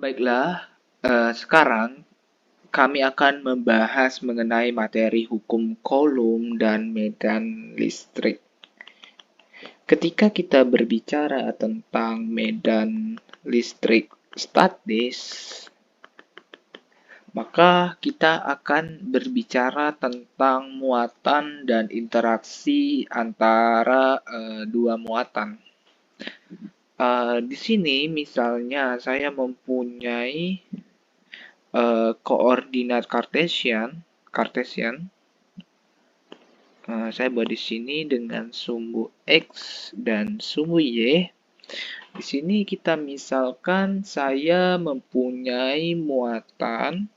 Baiklah, sekarang kami akan membahas mengenai materi hukum Coulomb dan medan listrik. Ketika kita berbicara tentang medan listrik statis, maka kita akan berbicara tentang muatan dan interaksi antara dua muatan. Di sini misalnya saya mempunyai koordinat Kartesian. Saya buat di sini dengan sumbu X dan sumbu Y. Di sini kita misalkan saya mempunyai muatan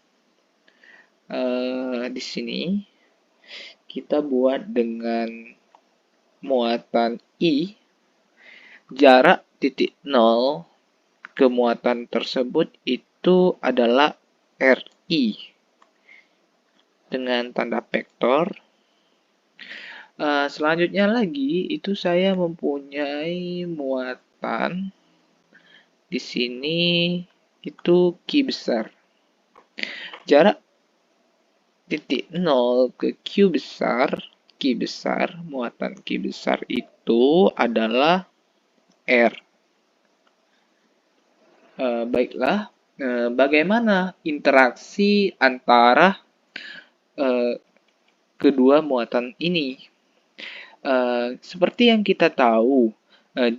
di sini kita buat dengan muatan I, jarak titik 0 ke muatan tersebut itu adalah RI dengan tanda vektor. Selanjutnya lagi itu saya mempunyai muatan di sini itu Q besar. Jarak titik 0 ke Q besar, muatan Q besar itu adalah R. Baiklah, bagaimana interaksi antara kedua muatan ini? Seperti yang kita tahu,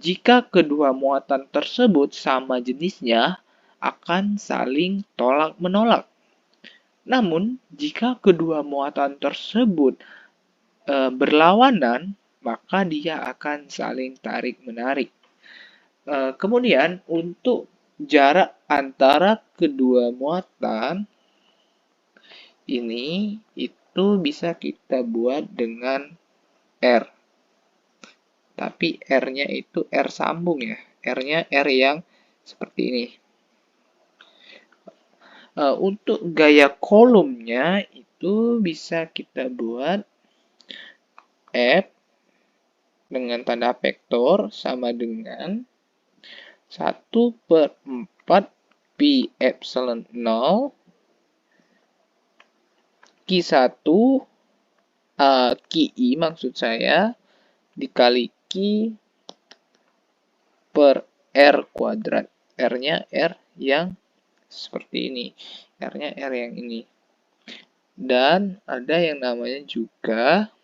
jika kedua muatan tersebut sama jenisnya, akan saling tolak-menolak. Namun, jika kedua muatan tersebut berlawanan, maka dia akan saling tarik-menarik. Kemudian, untuk jarak antara kedua muatan ini itu bisa kita buat dengan R. Tapi R-nya itu R sambung ya. R-nya R yang seperti ini. Untuk gaya kolomnya itu bisa kita buat F dengan tanda vektor sama dengan 1/4 Pi epsilon 0 Q1 QI maksud saya dikali Q per R kuadrat. R-nya R yang seperti ini. R-nya R yang ini. Dan ada yang namanya juga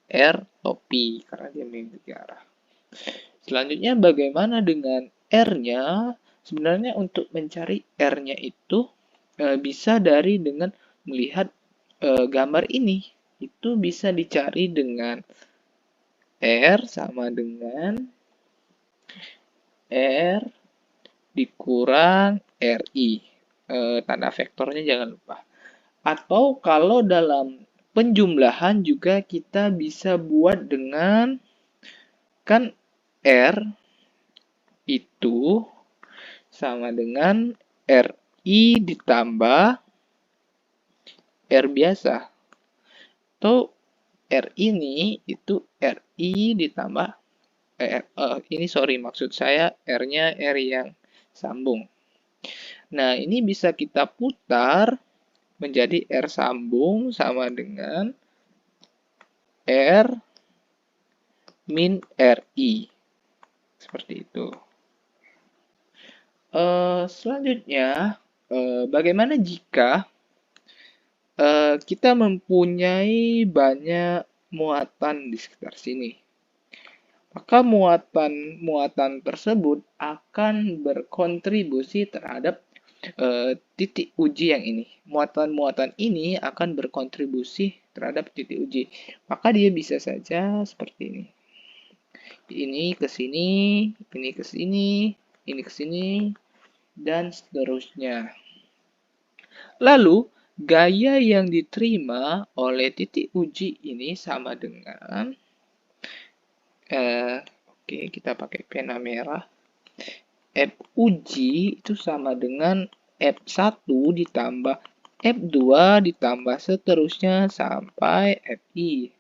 R topi karena dia mengikuti arah. Selanjutnya bagaimana dengan R-nya? Sebenarnya untuk mencari R-nya itu bisa dari dengan melihat gambar ini. Itu bisa dicari dengan R sama dengan R dikurang RI. Tanda vektornya jangan lupa. Atau kalau dalam penjumlahan juga kita bisa buat dengan kan R itu sama dengan RI ditambah R biasa. Atau R ini itu RI ditambah maksud saya R-nya R yang sambung. Nah, ini bisa kita putar menjadi R sambung sama dengan R min RI. Seperti itu. Selanjutnya, bagaimana jika kita mempunyai banyak muatan di sekitar sini? Maka muatan tersebut akan berkontribusi terhadap titik uji yang ini. Muatan-muatan ini akan berkontribusi terhadap titik uji. Maka dia bisa saja seperti ini. Ini ke sini, ini ke sini, ini ke sini, dan seterusnya. Lalu, gaya yang diterima oleh titik uji ini sama dengan oke, kita pakai pena merah. F uji itu sama dengan F1 ditambah F2 ditambah seterusnya sampai FI.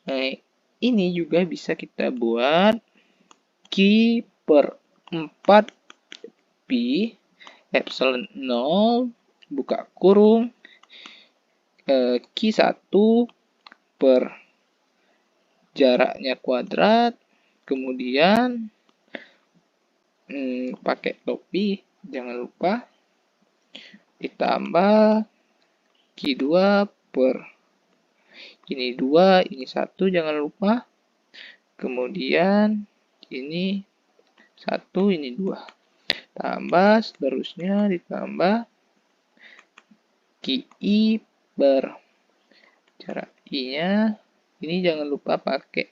Nah, ini juga bisa kita buat Q per 4 Pi epsilon 0 buka kurung Q1 per jaraknya kuadrat, kemudian pakai topi, jangan lupa, ditambah Q2 per ini 2, ini 1, jangan lupa, kemudian ini 1, ini 2, tambah seterusnya ditambah QI per jarak I-nya, ini jangan lupa pakai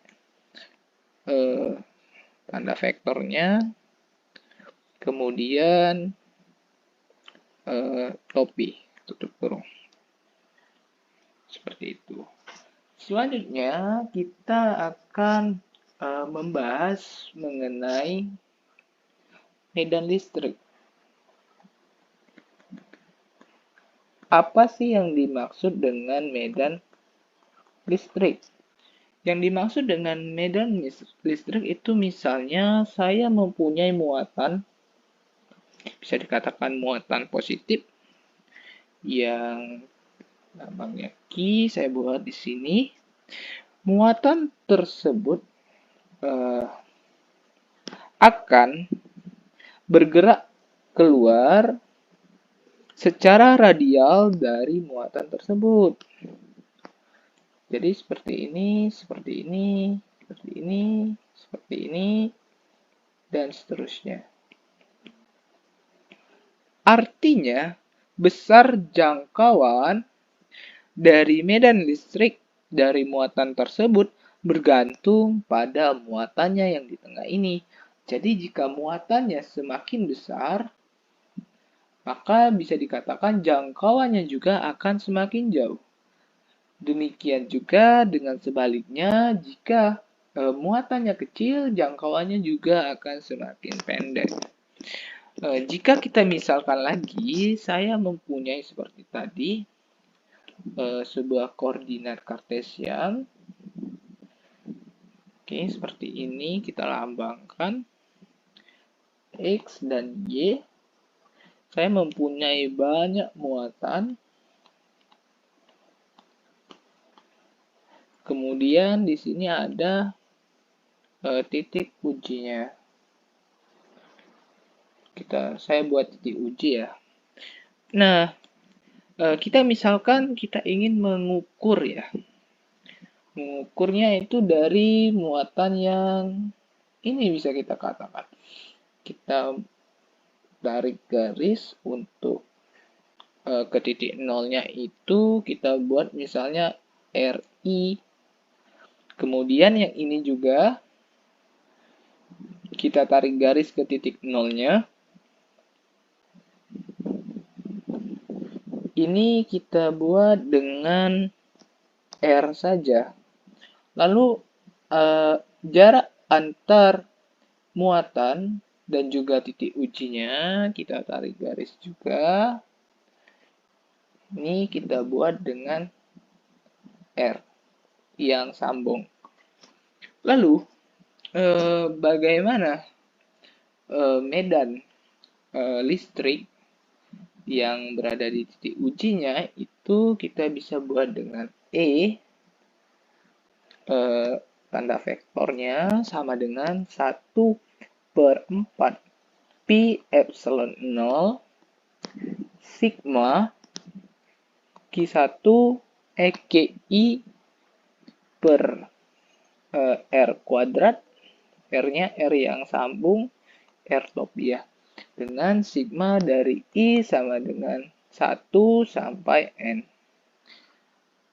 tanda vektornya, kemudian topi, tutup kurung. Seperti itu. Selanjutnya kita akan membahas mengenai medan listrik. Apa sih yang dimaksud dengan medan listrik? Yang dimaksud dengan medan listrik itu misalnya saya mempunyai muatan, bisa dikatakan muatan positif, yang namanya Q, saya buat di sini. Muatan tersebut akan bergerak keluar secara radial dari muatan tersebut. Jadi seperti ini, seperti ini, seperti ini, seperti ini, dan seterusnya. Artinya, besar jangkauan dari medan listrik dari muatan tersebut bergantung pada muatannya yang di tengah ini. Jadi jika muatannya semakin besar, maka bisa dikatakan jangkauannya juga akan semakin jauh. Demikian juga dengan sebaliknya, jika muatannya kecil, jangkauannya juga akan semakin pendek. Jika kita misalkan lagi, saya mempunyai seperti tadi, sebuah koordinat kartesian. Oke, seperti ini kita lambangkan X dan Y. Saya mempunyai banyak muatan. Kemudian di sini ada titik ujinya. Saya buat titik uji ya. Nah, kita misalkan kita ingin mengukur ya. Mengukurnya itu dari muatan yang ini bisa kita katakan. Kita tarik garis untuk ke titik nolnya itu kita buat misalnya RI. Kemudian yang ini juga kita tarik garis ke titik nolnya. Ini kita buat dengan R saja. Lalu jarak antar muatan dan juga titik ujinya kita tarik garis juga. Ini kita buat dengan R yang sambung. Lalu bagaimana medan listrik yang berada di titik ujinya itu kita bisa buat dengan tanda vektornya sama dengan 1/4 Pi epsilon 0 sigma Q1 EKI per R kuadrat, R-nya R yang sambung, R top ya, dengan sigma dari I sama dengan 1 sampai N.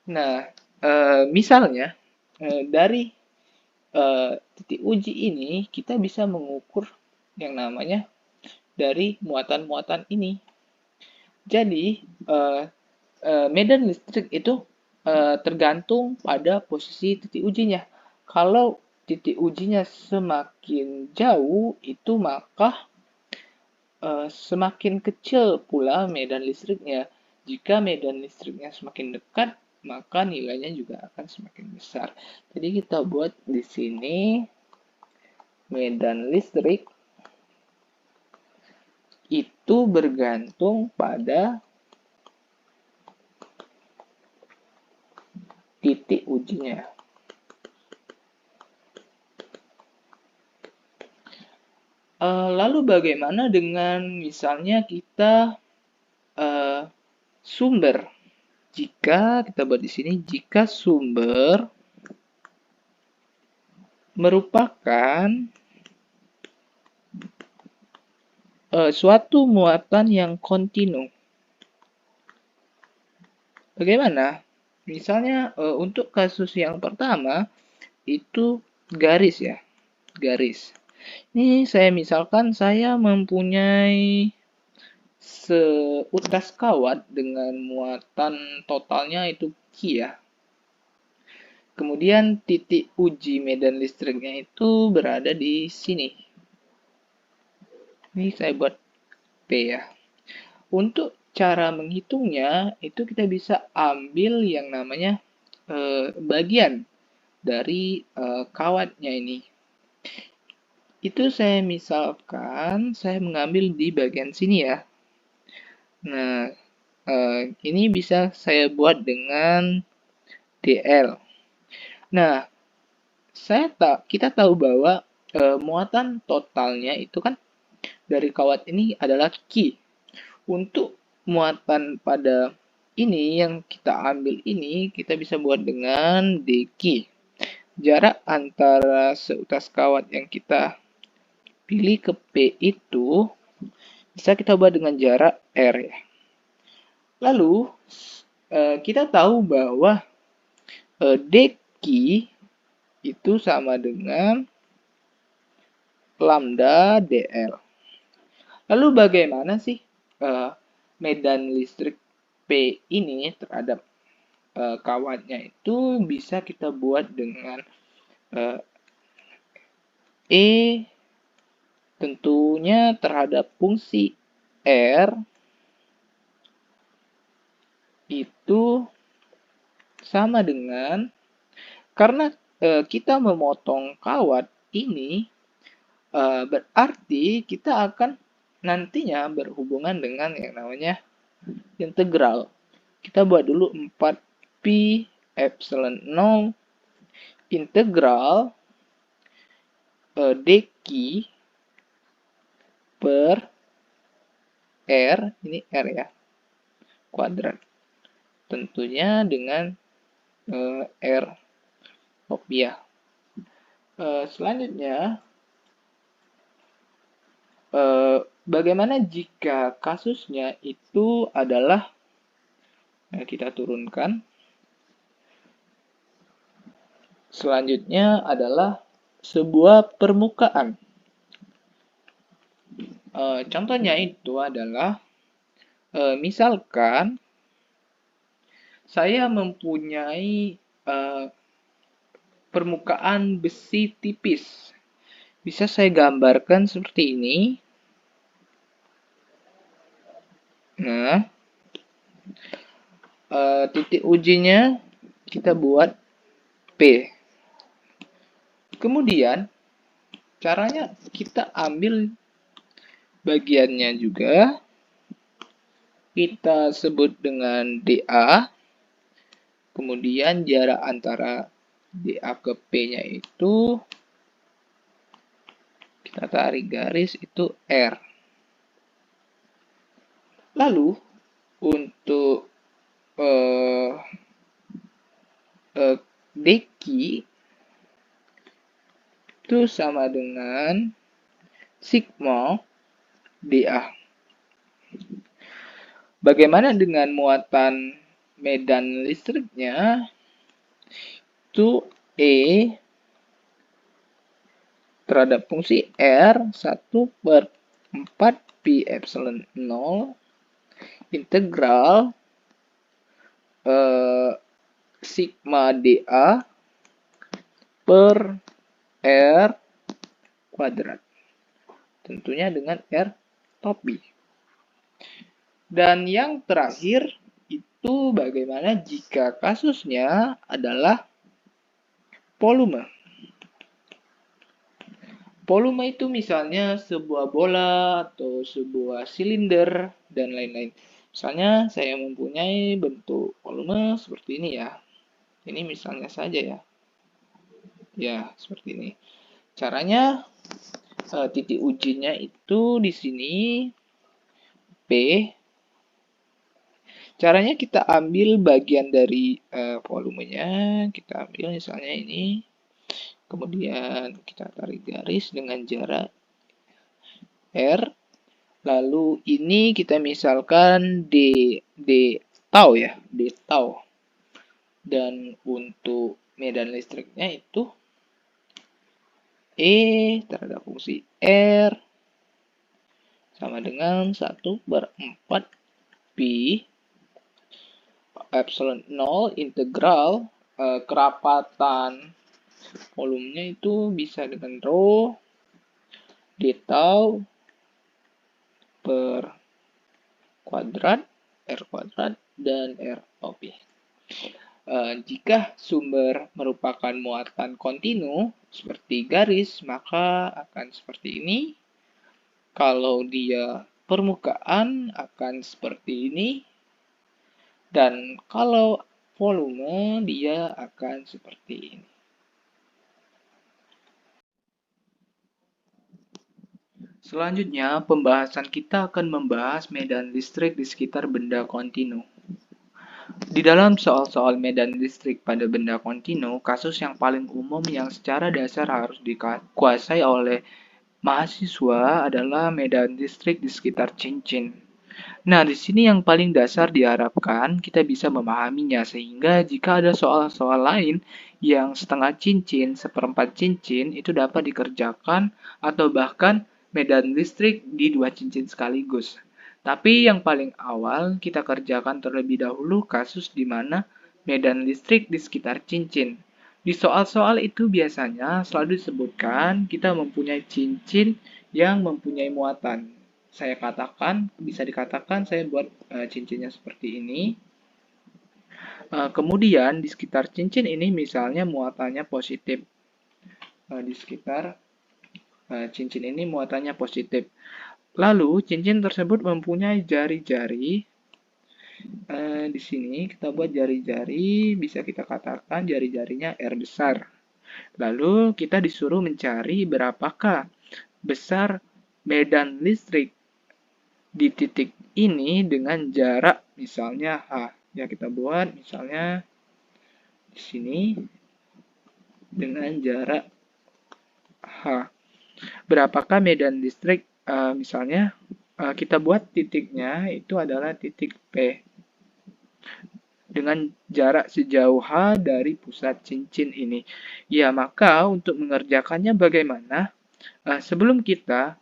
Nah, misalnya dari titik uji ini kita bisa mengukur yang namanya dari muatan-muatan ini. Jadi, medan listrik itu tergantung pada posisi titik ujinya. Kalau titik ujinya semakin jauh, itu maka semakin kecil pula medan listriknya. Jika medan listriknya semakin dekat, maka nilainya juga akan semakin besar. Jadi kita buat di sini medan listrik itu itu bergantung pada titik ujinya. Lalu bagaimana dengan misalnya kita sumber? Jika kita buat di sini, jika sumber merupakan suatu muatan yang kontinu. Bagaimana? Misalnya untuk kasus yang pertama itu garis ya, garis. Ini saya misalkan saya mempunyai seutas kawat dengan muatan totalnya itu Q ya. Kemudian titik uji medan listriknya itu berada di sini. Ini saya buat P ya. Untuk cara menghitungnya itu kita bisa ambil yang namanya bagian dari kawatnya ini. Itu saya misalkan saya mengambil di bagian sini ya. Nah, ini bisa saya buat dengan DL. Nah, kita tahu bahwa muatan totalnya itu kan dari kawat ini adalah Q. Untuk muatan pada ini yang kita ambil ini kita bisa buat dengan DQ. Jarak antara seutas kawat yang kita pilih ke P itu bisa kita buat dengan jarak R ya. Lalu kita tahu bahwa DQ itu sama dengan lambda DL. Lalu bagaimana sih medan listrik P ini terhadap kawatnya itu bisa kita buat dengan E tentunya terhadap fungsi R itu sama dengan, karena kita memotong kawat ini berarti kita akan nantinya berhubungan dengan yang namanya integral. Kita buat dulu 4pi epsilon 0 integral dq per R, ini R ya, kuadrat. Tentunya dengan R rupiah. Selanjutnya, bagaimana jika kasusnya itu adalah, kita turunkan. Selanjutnya adalah sebuah permukaan. Contohnya itu adalah, misalkan saya mempunyai permukaan besi tipis. Bisa saya gambarkan seperti ini. Nah, titik ujinya kita buat P. Kemudian, caranya kita ambil bagiannya juga. Kita sebut dengan DA. Kemudian jarak antara DA ke P-nya itu kita tarik garis itu R. Lalu untuk DQ itu sama dengan sigma DA. Bagaimana dengan muatan medan listriknya? Itu E terhadap fungsi R 1/4 pi epsilon 0 integral sigma dA per R kuadrat. Tentunya dengan R top B. Dan yang terakhir itu bagaimana jika kasusnya adalah volume. Volume itu misalnya sebuah bola atau sebuah silinder dan lain-lain. Misalnya saya mempunyai bentuk volume seperti ini ya. Ini misalnya saja ya. Ya, seperti ini. Caranya titik ujinya itu di sini P. Caranya kita ambil bagian dari volumenya, kita ambil misalnya ini, kemudian kita tarik garis dengan jarak R. Lalu ini kita misalkan D tau ya, D tau. Dan untuk medan listriknya itu E terhadap fungsi R sama dengan 1/4 pi epsilon 0 integral kerapatan volumenya itu bisa dengan rho d tau per kuadrat R kuadrat dan R OP. Jika sumber merupakan muatan kontinu seperti garis, maka akan seperti ini. Kalau dia permukaan akan seperti ini. Dan kalau volume dia akan seperti ini. Selanjutnya, pembahasan kita akan membahas medan listrik di sekitar benda kontinu. Di dalam soal-soal medan listrik pada benda kontinu, kasus yang paling umum yang secara dasar harus dikuasai oleh mahasiswa adalah medan listrik di sekitar cincin. Nah, di sini yang paling dasar diharapkan kita bisa memahaminya, sehingga jika ada soal-soal lain yang setengah cincin, seperempat cincin, itu dapat dikerjakan atau bahkan medan listrik di dua cincin sekaligus. Tapi yang paling awal kita kerjakan terlebih dahulu kasus di mana medan listrik di sekitar cincin. Di soal-soal itu biasanya selalu disebutkan kita mempunyai cincin yang mempunyai muatan. Saya katakan, bisa dikatakan saya buat cincinnya seperti ini. Kemudian di sekitar cincin ini misalnya muatannya positif. Di sekitar cincin ini muatannya positif. Lalu cincin tersebut mempunyai jari-jari. Di sini kita buat jari-jari, bisa kita katakan jari-jarinya R besar. Lalu kita disuruh mencari berapakah besar medan listrik di titik ini dengan jarak misalnya H. Ya kita buat misalnya di sini dengan jarak H. Berapakah medan listrik misalnya kita buat titiknya itu adalah titik P dengan jarak sejauh H dari pusat cincin ini. Ya, maka untuk mengerjakannya bagaimana? Sebelum kita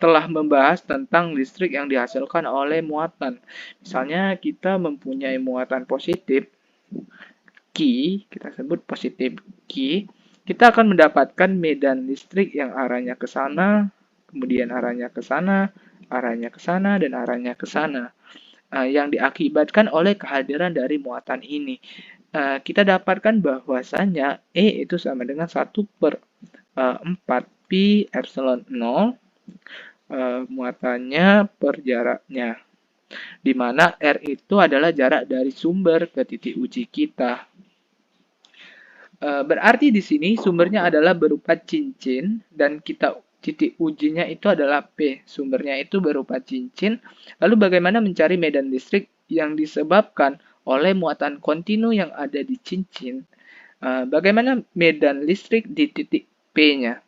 telah membahas tentang listrik yang dihasilkan oleh muatan. Misalnya kita mempunyai muatan positif Q, kita sebut positif Q, kita akan mendapatkan medan listrik yang arahnya ke sana, kemudian arahnya ke sana, arahnya ke sana, dan arahnya ke sana. Yang diakibatkan oleh kehadiran dari muatan ini. Kita dapatkan bahwasanya E itu sama dengan 1/4 pi epsilon 0 muatannya per jaraknya, di mana R itu adalah jarak dari sumber ke titik uji kita. Berarti di sini sumbernya adalah berupa cincin dan kita titik ujinya itu adalah P. Sumbernya itu berupa cincin. Lalu bagaimana mencari medan listrik yang disebabkan oleh muatan kontinu yang ada di cincin? Bagaimana medan listrik di titik P-nya?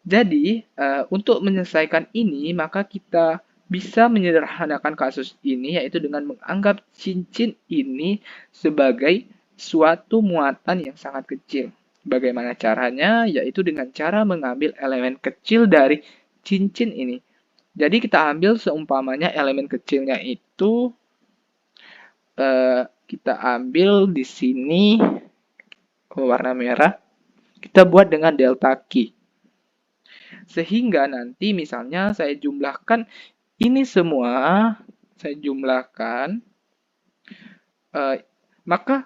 Jadi, untuk menyelesaikan ini, maka kita bisa menyederhanakan kasus ini, yaitu dengan menganggap cincin ini sebagai suatu muatan yang sangat kecil. Bagaimana caranya? Yaitu dengan cara mengambil elemen kecil dari cincin ini. Jadi kita ambil seumpamanya elemen kecilnya itu, kita ambil di sini warna merah, kita buat dengan delta Q. Sehingga nanti misalnya saya jumlahkan ini semua, saya jumlahkan, maka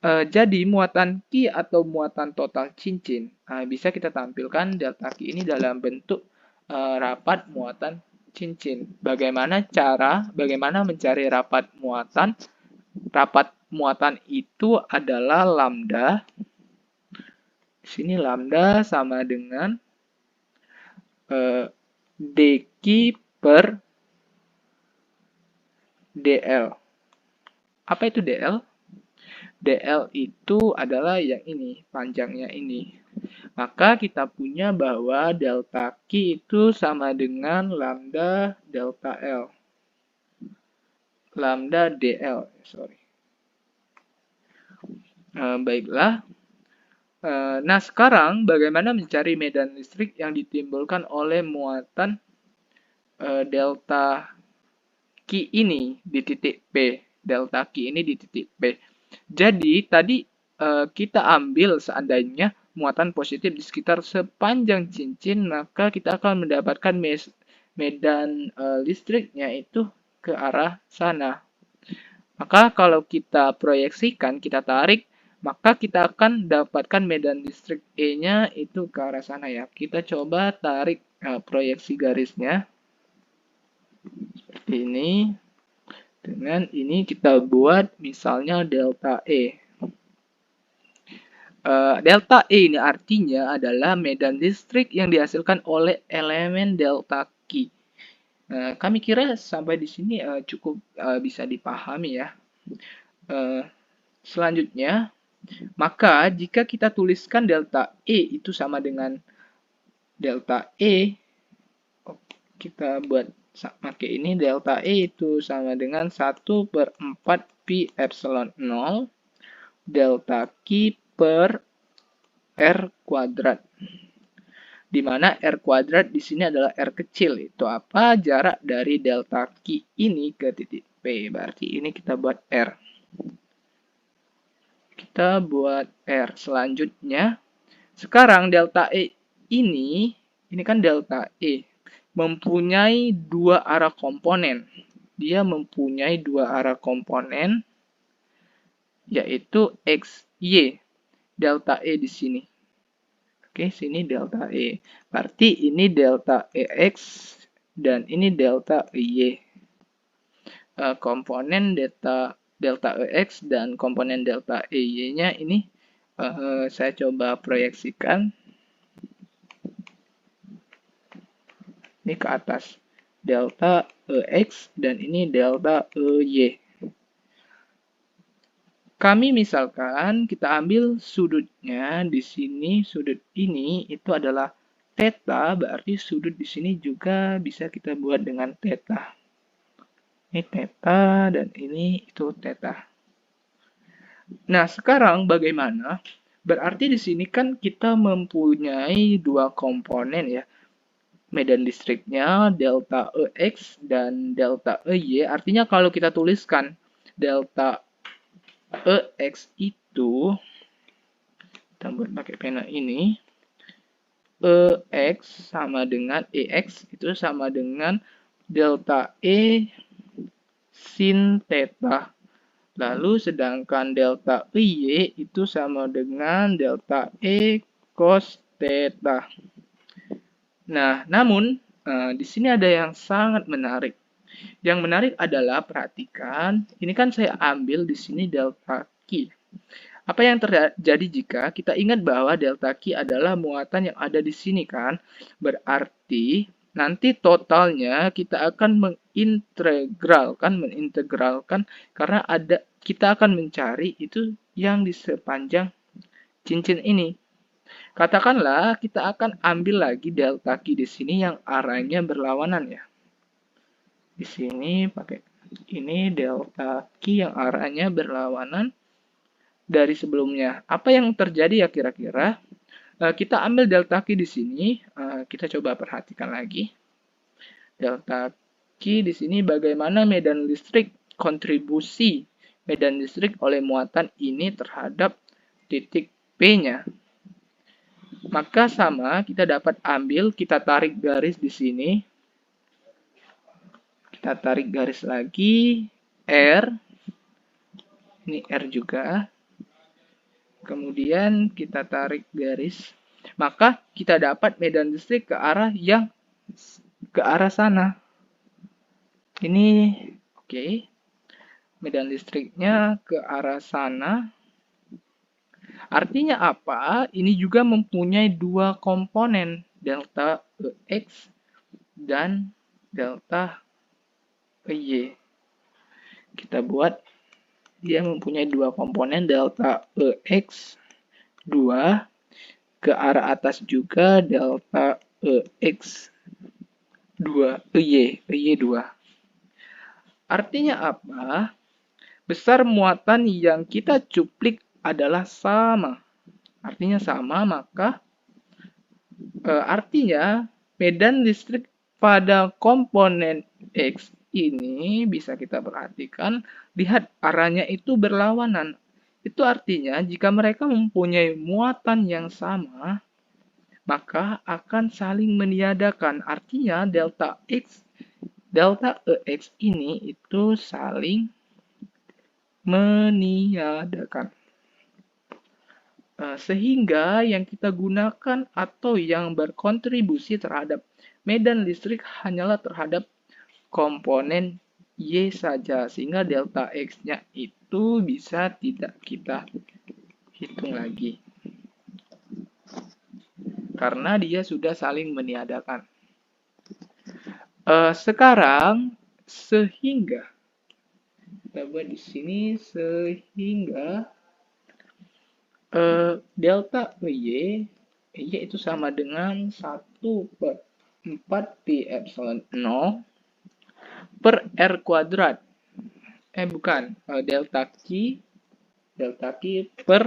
Jadi muatan Q atau muatan total cincin bisa kita tampilkan delta Q ini dalam bentuk rapat muatan cincin. Bagaimana mencari rapat muatan? Rapat muatan itu adalah lambda. Di sini lambda sama dengan dq per dl. Apa itu dl? dl itu adalah yang ini, panjangnya ini. Maka kita punya bahwa delta Q itu sama dengan lambda delta L. Lambda dl, sorry. Baiklah. Nah, sekarang bagaimana mencari medan listrik yang ditimbulkan oleh muatan delta Q ini di titik P. Delta Q ini di titik P. Jadi, tadi kita ambil seandainya muatan positif di sekitar sepanjang cincin, maka kita akan mendapatkan medan listriknya itu ke arah sana. Maka kalau kita proyeksikan, kita tarik, maka kita akan dapatkan medan listrik E-nya itu ke arah sana ya. Kita coba tarik proyeksi garisnya. Seperti ini. Dengan ini kita buat misalnya delta E. Delta E ini artinya adalah medan listrik yang dihasilkan oleh elemen delta Q. Kami kira sampai di sini cukup bisa dipahami ya. Selanjutnya, maka jika kita tuliskan delta E itu sama dengan delta E, kita buat pakai ini, delta E itu sama dengan 1/4 pi epsilon 0 delta Q per R kuadrat. Di mana R kuadrat di sini adalah R kecil. Itu apa? Jarak dari delta Q ini ke titik P. Berarti ini kita buat R. Kita buat R. Selanjutnya, sekarang delta E ini kan delta E, mempunyai dua arah komponen. Dia mempunyai dua arah komponen, yaitu X, Y. Delta E di sini. Oke, sini delta E. Berarti ini delta EX dan ini delta Y. Komponen delta EX dan komponen delta EY-nya ini saya coba proyeksikan. Ini ke atas. Delta EX dan ini delta EY. Kami misalkan kita ambil sudutnya di sini, sudut ini itu adalah theta, berarti sudut di sini juga bisa kita buat dengan theta. Ini theta dan ini itu theta. Nah, sekarang bagaimana? Berarti di sini kan kita mempunyai dua komponen ya. Medan listriknya delta EX dan delta EY. Artinya kalau kita tuliskan delta EX itu, kita buat pakai pena ini, EX sama dengan EX itu sama dengan delta E sin theta. Lalu sedangkan delta Y itu sama dengan delta E cos theta. Nah, namun di sini ada yang sangat menarik. Yang menarik adalah perhatikan, ini kan saya ambil di sini delta Q. Apa yang terjadi jika kita ingat bahwa delta Q adalah muatan yang ada di sini kan? Berarti nanti totalnya kita akan mengintegralkan karena kita akan mencari itu yang di sepanjang cincin ini. Katakanlah kita akan ambil lagi delta Q di sini yang arahnya berlawanan ya. Di sini pakai ini delta Q yang arahnya berlawanan dari sebelumnya. Apa yang terjadi ya kira-kira? Kita ambil delta Q di sini, kita coba perhatikan lagi. Delta Q di sini bagaimana medan listrik, kontribusi medan listrik oleh muatan ini terhadap titik P-nya. Maka sama, kita dapat ambil, kita tarik garis di sini. Kita tarik garis lagi, R. Ini R juga. Kemudian kita tarik garis, maka kita dapat medan listrik ke arah sana. Ini oke. Medan listriknya ke arah sana. Artinya apa? Ini juga mempunyai dua komponen, delta EX dan delta EY. Kita buat dia mempunyai dua komponen, delta EX 2, ke arah atas juga delta EX 2, EY 2. Artinya apa? Besar muatan yang kita cuplik adalah sama. Artinya sama, maka artinya medan listrik pada komponen X ini bisa kita perhatikan, lihat arahnya itu berlawanan. Itu artinya jika mereka mempunyai muatan yang sama, maka akan saling meniadakan. Artinya delta EX ini itu saling meniadakan. Sehingga yang kita gunakan atau yang berkontribusi terhadap medan listrik hanyalah terhadap komponen Y saja. Sehingga delta X-nya itu bisa tidak kita hitung lagi. Karena dia sudah saling meniadakan. Sekarang, sehingga. Kita buat di sini sehingga delta EY itu sama dengan 1/4 Pi Epsilon 0 per R kuadrat. Bukan, delta Q per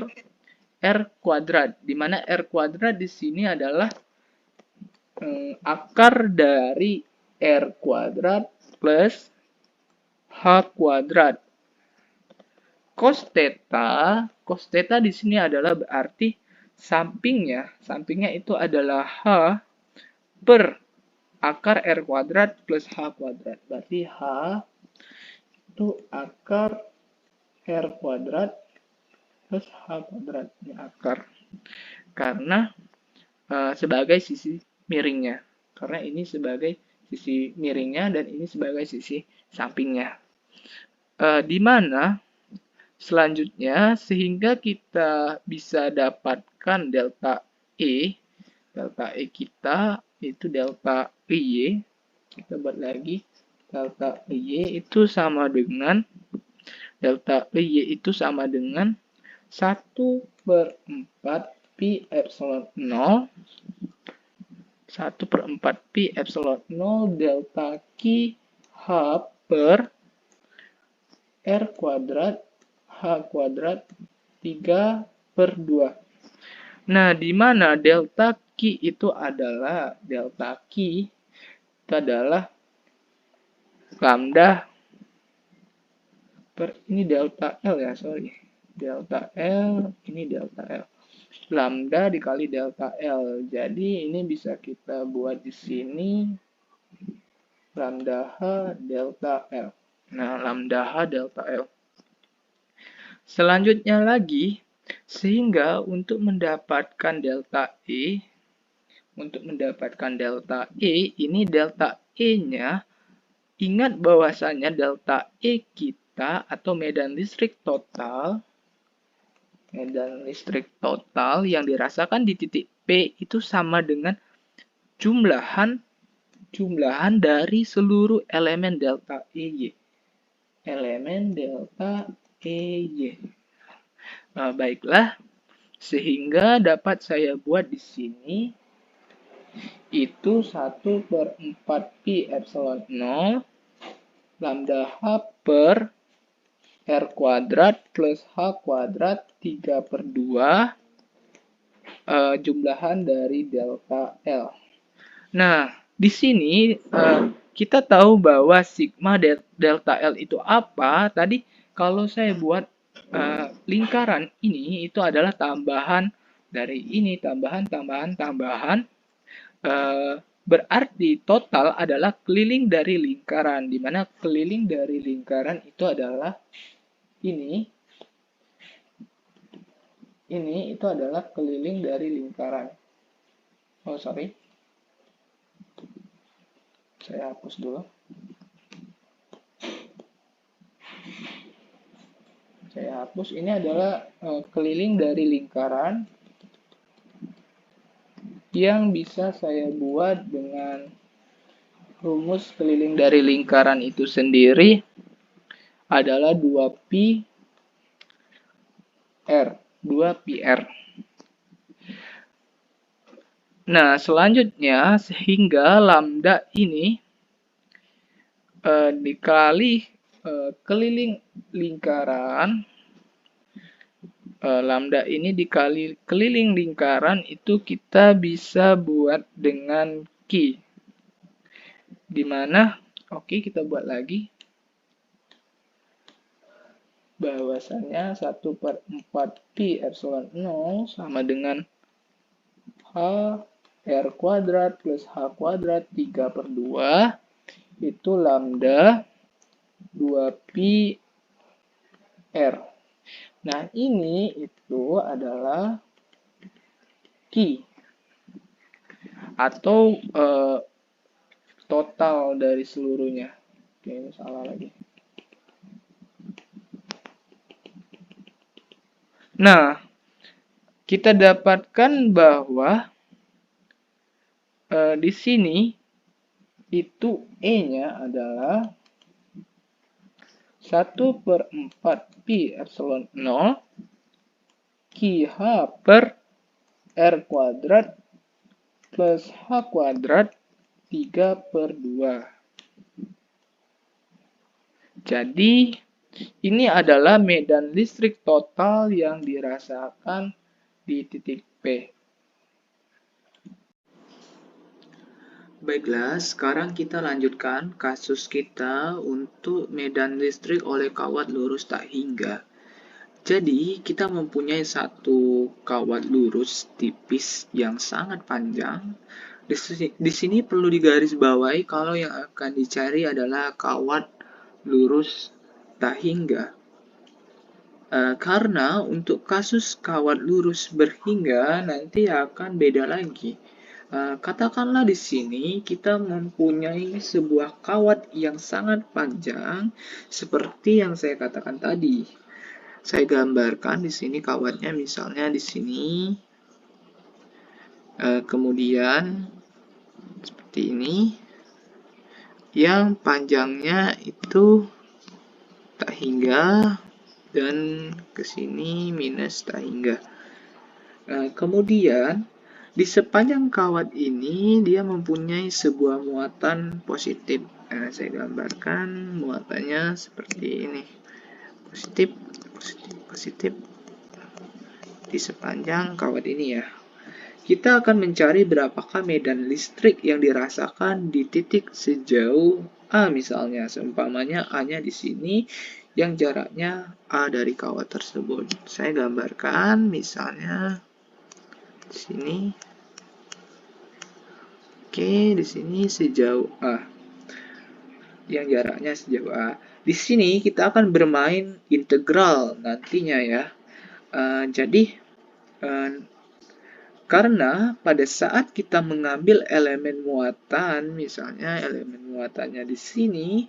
R kuadrat. Di mana R kuadrat di sini adalah akar dari R kuadrat plus H kuadrat. Cos theta di sini adalah berarti sampingnya itu adalah H per akar R kuadrat plus H kuadrat. Berarti H itu akar R kuadrat plus H kuadrat. Ini akar. Karena sebagai sisi miringnya. Karena ini sebagai sisi miringnya dan ini sebagai sisi sampingnya. Di mana selanjutnya, sehingga kita bisa dapatkan delta E kita itu delta EY. Kita buat lagi, delta EY itu sama dengan 1/4 Pi Epsilon 0 Pi Epsilon 0 delta Q H per R kuadrat H kuadrat 3/2. Nah, di mana delta Q itu adalah lambda per ini delta L ya, sorry. Delta L, ini delta L. Lambda dikali delta L. Jadi ini bisa kita buat di sini lambda H delta L. Nah, lambda H delta L. Selanjutnya lagi, sehingga untuk mendapatkan delta E, ini delta E-nya, ingat bahwasanya delta E kita atau medan listrik total yang dirasakan di titik P itu sama dengan jumlahan dari seluruh elemen delta EY. Baiklah, sehingga dapat saya buat di sini itu 1/4 Pi Epsilon 0 lambda H per R kuadrat plus H kuadrat 3/2 jumlahan dari delta L. Nah, di sini kita tahu bahwa sigma delta L itu apa. Tadi kalau saya buat lingkaran ini itu adalah tambahan dari ini, tambahan. Berarti total adalah keliling dari lingkaran, di mana keliling dari lingkaran itu adalah ini ini itu adalah keliling dari lingkaran. Oh, sorry. Saya hapus dulu. Saya hapus. Ini adalah keliling dari lingkaran yang bisa saya buat dengan rumus keliling dari lingkaran itu sendiri adalah 2pi R. 2pi R. Nah, selanjutnya sehingga lambda ini dikali keliling lingkaran, lambda ini dikali keliling lingkaran itu kita bisa buat dengan Q. Dimana, oke kita buat lagi. Bahwasanya 1/4pi epsilon 0 sama dengan H R kuadrat plus H kuadrat 3/2 itu lambda 2pi R. Nah, ini itu adalah Q atau total dari seluruhnya. Oke, ini salah lagi. Nah, kita dapatkan bahwa di sini itu E-nya adalah 1/4pi epsilon 0 QH per R kuadrat plus H kuadrat 3/2. Jadi, ini adalah medan listrik total yang dirasakan di titik P. Baiklah, sekarang kita lanjutkan kasus kita untuk medan listrik oleh kawat lurus tak hingga. Jadi, kita mempunyai satu kawat lurus tipis yang sangat panjang. Di sini perlu digarisbawahi kalau yang akan dicari adalah kawat lurus tak hingga. Karena untuk kasus kawat lurus berhingga nanti akan beda lagi. Katakanlah di sini kita mempunyai sebuah kawat yang sangat panjang seperti yang saya katakan tadi. Saya gambarkan di sini kawatnya misalnya di sini. Kemudian seperti ini. Yang panjangnya itu tak hingga dan ke sini minus tak hingga. Kemudian di sepanjang kawat ini dia mempunyai sebuah muatan positif. Saya gambarkan muatannya seperti ini. Positif, positif, positif di sepanjang kawat ini ya. Kita akan mencari berapakah medan listrik yang dirasakan di titik sejauh A misalnya. Seumpamanya A-nya di sini yang jaraknya A dari kawat tersebut. Saya gambarkan misalnya di sini. Oke, di sini sejauh A. Yang jaraknya sejauh A. Di sini kita akan bermain integral nantinya ya. Jadi, karena pada saat kita mengambil elemen muatan, misalnya elemen muatannya di sini,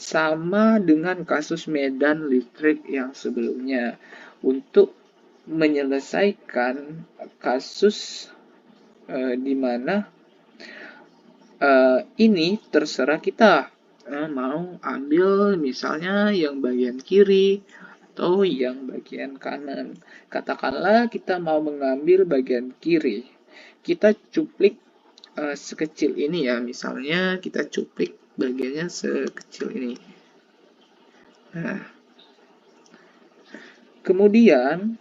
sama dengan kasus medan listrik yang sebelumnya. Untuk menyelesaikan kasus di mana ini terserah kita mau ambil misalnya yang bagian kiri atau yang bagian kanan. Katakanlah kita mau mengambil bagian kiri. Kita cuplik sekecil ini ya, misalnya kita cuplik bagiannya sekecil ini. Nah, kemudian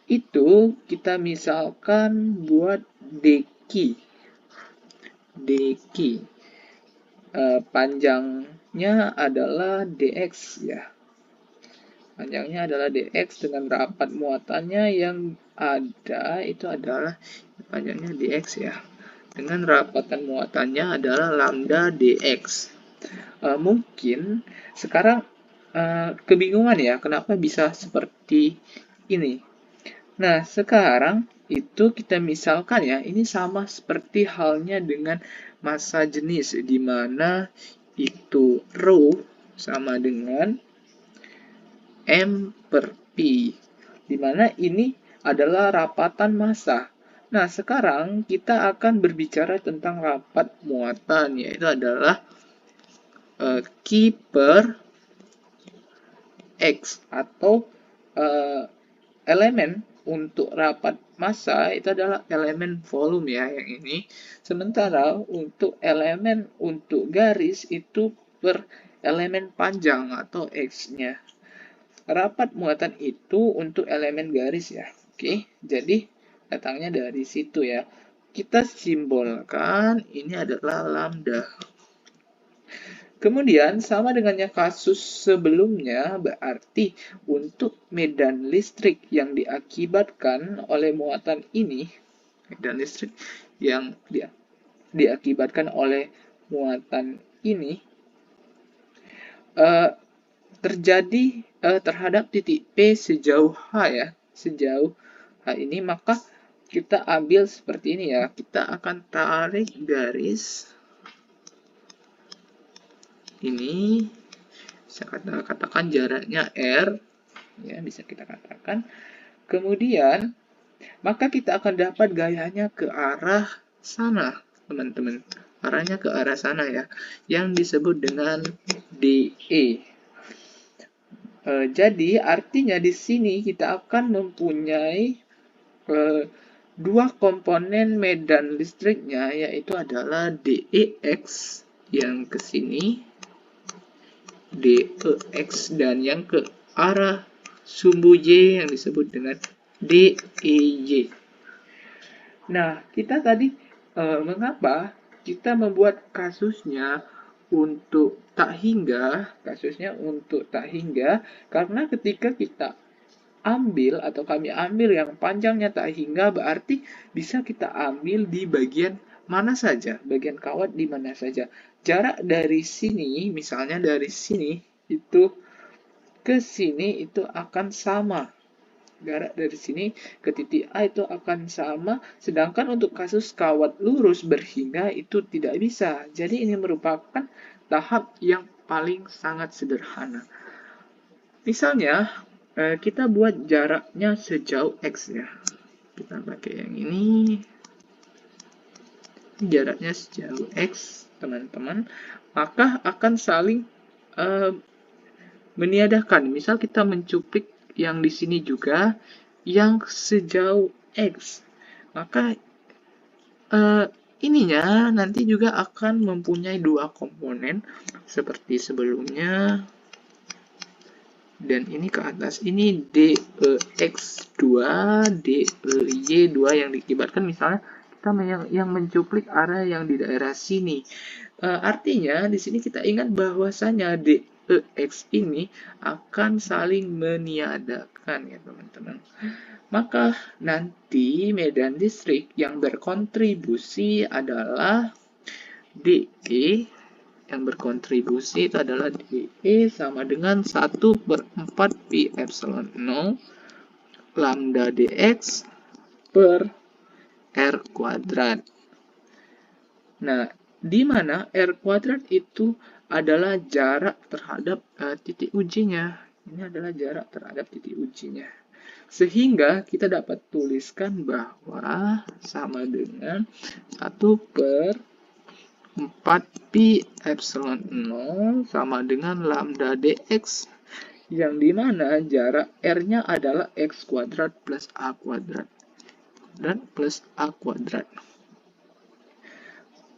itu kita misalkan buat deki. Deki. Panjangnya adalah dx ya. Panjangnya adalah dx dengan rapat muatannya yang ada itu adalah panjangnya dx ya. Dengan rapatan muatannya adalah lambda dx. Mungkin sekarang kebingungan ya kenapa bisa seperti ini. Nah, sekarang itu kita misalkan ya, ini sama seperti halnya dengan massa jenis, di mana itu rho sama dengan M per P, di mana ini adalah rapatan massa. Nah, sekarang kita akan berbicara tentang rapat muatan, yaitu adalah Q per X, atau elemen untuk rapat massa itu adalah elemen volume ya yang ini. Sementara untuk elemen untuk garis itu per elemen panjang atau X-nya. Rapat muatan itu untuk elemen garis ya. Oke, jadi datangnya dari situ ya. Kita simbolkan ini adalah lambda. Kemudian, sama dengannya kasus sebelumnya, berarti untuk medan listrik yang diakibatkan oleh muatan ini, medan listrik yang diakibatkan oleh muatan ini, terjadi terhadap titik P sejauh H ya, sejauh H ini, maka kita ambil seperti ini ya, kita akan tarik garis ini, bisa katakan jaraknya R, ya bisa kita katakan. Kemudian, maka kita akan dapat gayanya ke arah sana, teman-teman. Arahnya ke arah sana ya, yang disebut dengan DE. Jadi, artinya di sini kita akan mempunyai dua komponen medan listriknya, yaitu adalah DEX yang ke sini, DEX, dan yang ke arah sumbu Y yang disebut dengan DEY. Nah, kita tadi mengapa kita membuat kasusnya untuk tak hingga, karena ketika kita ambil atau kami ambil yang panjangnya tak hingga, berarti bisa kita ambil di bagian mana saja, bagian kawat di mana saja. Jarak dari sini, misalnya dari sini itu ke sini itu akan sama. Jarak dari sini ke titik A itu akan sama, sedangkan untuk kasus kawat lurus berhingga itu tidak bisa. Jadi ini merupakan tahap yang paling sangat sederhana. Misalnya, kita buat jaraknya sejauh X ya. Kita pakai yang ini. Jaraknya sejauh X, teman-teman. Maka akan saling meniadakan. Misal kita mencuplik yang di sini juga, yang sejauh X. Maka ininya nanti juga akan mempunyai dua komponen seperti sebelumnya. Dan ini ke atas, ini DEX2, DEY2 yang dikibatkan misalnya kita yang mencuplik area yang di daerah sini. Artinya di sini kita ingat bahwasanya DEX ini akan saling meniadakan ya teman-teman. Maka nanti medan listrik yang berkontribusi adalah DE, yang berkontribusi itu adalah DE sama dengan 1/4 Pi Epsilon 0 lambda dx per R kuadrat. Nah, di mana R kuadrat itu adalah jarak terhadap titik ujinya. Ini adalah jarak terhadap titik ujinya. Sehingga kita dapat tuliskan bahwa sama dengan 1/4 Pi Epsilon 0 sama dengan lambda dx, yang dimana jarak R-nya adalah X kuadrat plus A kuadrat. Dan plus A kuadrat.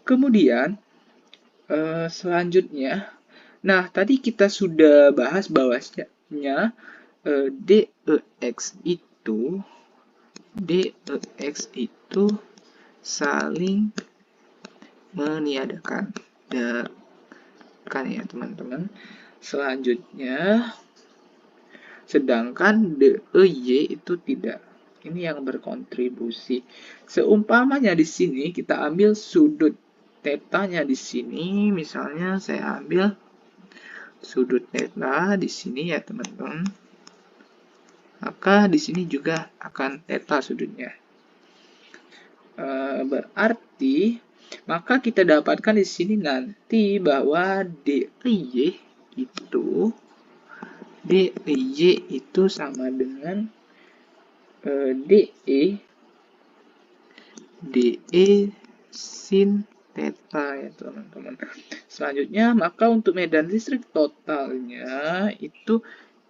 Kemudian, selanjutnya, nah tadi kita sudah bahas bahwasanya DEX itu saling meniadakan. Kan ya teman-teman. Selanjutnya, sedangkan DEY itu tidak. Ini yang berkontribusi. Seumpamanya di sini kita ambil sudut tetanya di sini, misalnya saya ambil sudut theta di sini ya teman-teman. maka di sini juga akan theta sudutnya. Berarti maka kita dapatkan di sini nanti bahwa DIY itu sama dengan DE sin theta ya teman-teman. Selanjutnya maka untuk medan listrik totalnya itu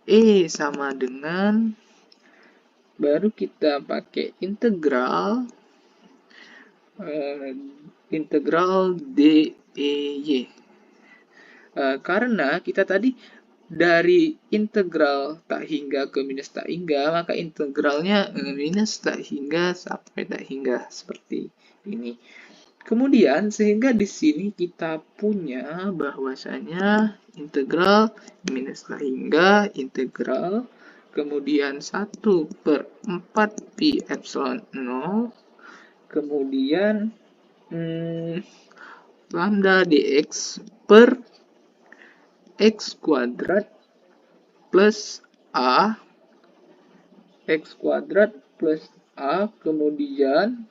E sama dengan, baru kita pakai integral DEY. Karena kita tadi dari integral tak hingga ke minus tak hingga, maka integralnya minus tak hingga sampai tak hingga seperti ini. Kemudian sehingga di sini kita punya bahwasanya integral minus tak hingga integral kemudian 1/4 pi epsilon 0 kemudian lambda dx per x kuadrat plus a x kuadrat plus a kemudian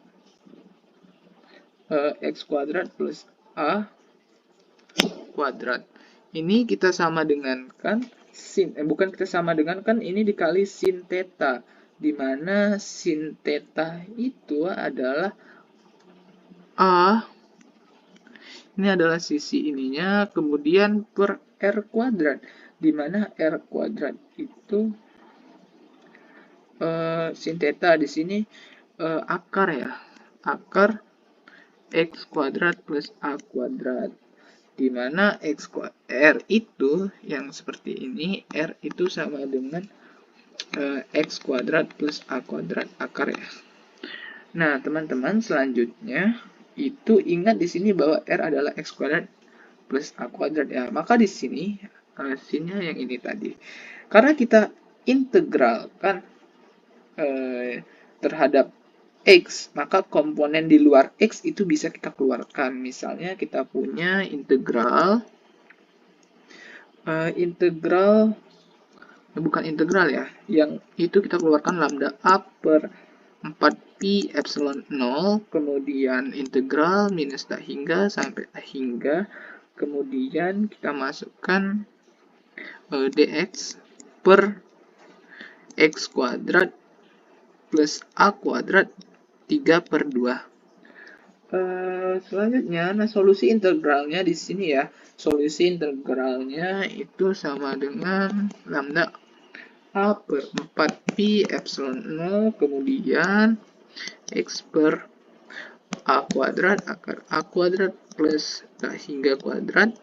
x kuadrat plus a kuadrat. Ini kita sama dengan kan sin, bukan kita sama dengan kan, ini dikali sin theta, di mana sin theta itu adalah a, ini adalah sisi ininya, kemudian per r kuadrat, di mana r kuadrat itu sin theta di sini akar ya, akar x kuadrat plus a kuadrat, di mana r itu yang seperti ini, r itu sama dengan x kuadrat plus a kuadrat akar ya. Nah teman-teman, selanjutnya itu ingat di sini bahwa r adalah x kuadrat plus a kuadrat ya. Maka di sini sinnya yang ini tadi, karena kita integralkan terhadap X, maka komponen di luar X itu bisa kita keluarkan. Misalnya kita punya integral, bukan integral ya, yang itu kita keluarkan lambda A per 4pi epsilon 0, kemudian integral minus tak hingga sampai tak hingga, kemudian kita masukkan dx per x kuadrat plus a kuadrat 3/2. Selanjutnya, nah solusi integralnya di sini ya. Solusi integralnya itu sama dengan lambda a per 4pi epsilon 0 kemudian x per a kuadrat akar a kuadrat plus tak hingga kuadrat.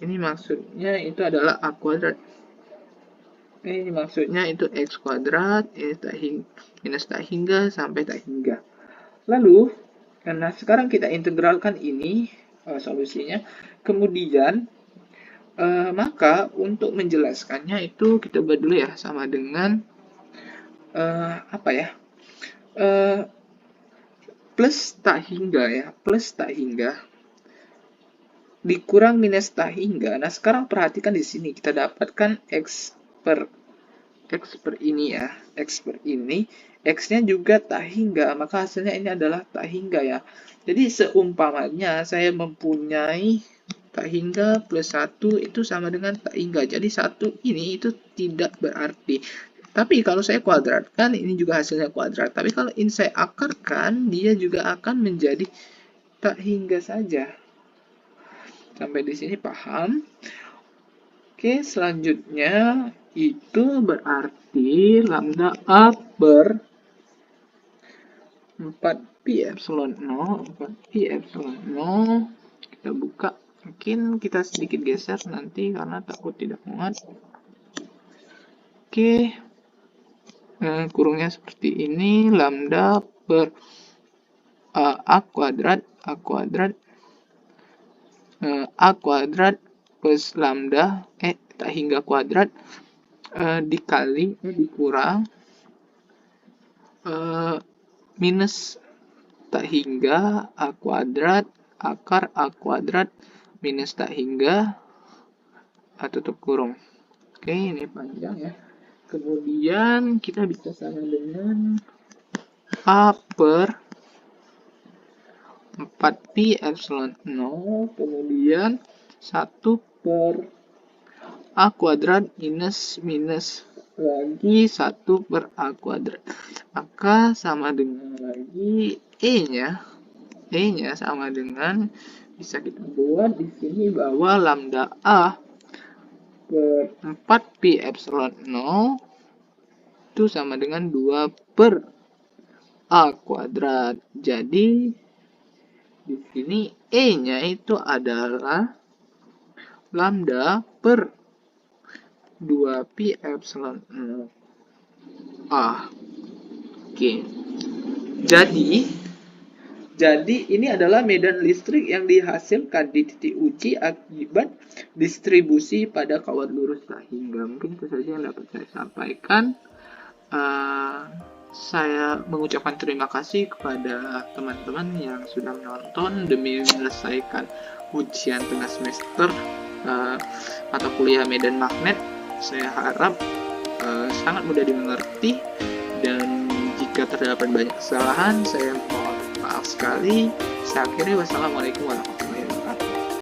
Ini maksudnya itu adalah a kuadrat. Ini maksudnya itu x kuadrat, ini minus tak hingga sampai tak hingga. Lalu, karena sekarang kita integralkan ini solusinya, kemudian maka untuk menjelaskannya itu kita buat dulu ya, sama dengan plus tak hingga ya, plus tak hingga dikurang minus tak hingga. Nah sekarang perhatikan di sini kita dapatkan x per ini ya, x per ini, x-nya juga tak hingga, maka hasilnya ini adalah tak hingga ya. Jadi seumpamanya saya mempunyai tak hingga plus 1 itu sama dengan tak hingga. Jadi 1 ini itu tidak berarti. Tapi kalau saya kuadratkan, ini juga hasilnya kuadrat. Tapi kalau ini saya akarkan, dia juga akan menjadi tak hingga saja. Sampai di sini paham? Oke, selanjutnya itu berarti lambda A per 4pi epsilon 0, 4pi epsilon 0, kita buka, mungkin kita sedikit geser nanti karena takut tidak muat. Oke, kurungnya seperti ini, lambda per A kuadrat plus lambda tak hingga kuadrat dikali dikurang minus tak hingga a kuadrat akar a kuadrat minus tak hingga tutup kurung. Oke, ini panjang ya. Kemudian kita bisa sama dengan A per 4pi epsilon 0, kemudian 1 per A kuadrat minus lagi 1 per A kuadrat. Maka sama dengan lagi E-nya sama dengan, bisa kita buat di sini bahwa lambda A per 4pi epsilon 0 itu sama dengan 2 per A kuadrat. Jadi di sini E-nya itu adalah lambda per 2pi epsilon 0 A. Oke. Jadi ini adalah medan listrik yang dihasilkan di titik uji akibat distribusi pada kawat lurus sehingga. Mungkin itu saja yang dapat saya sampaikan. Saya mengucapkan terima kasih kepada teman-teman yang sudah menonton demi menyelesaikan ujian tengah semester atau kuliah medan magnet. Saya harap sangat mudah dimengerti, dan jika terdapat banyak kesalahan saya mohon maaf sekali. Saya akhiri, wassalamualaikum warahmatullahi wabarakatuh.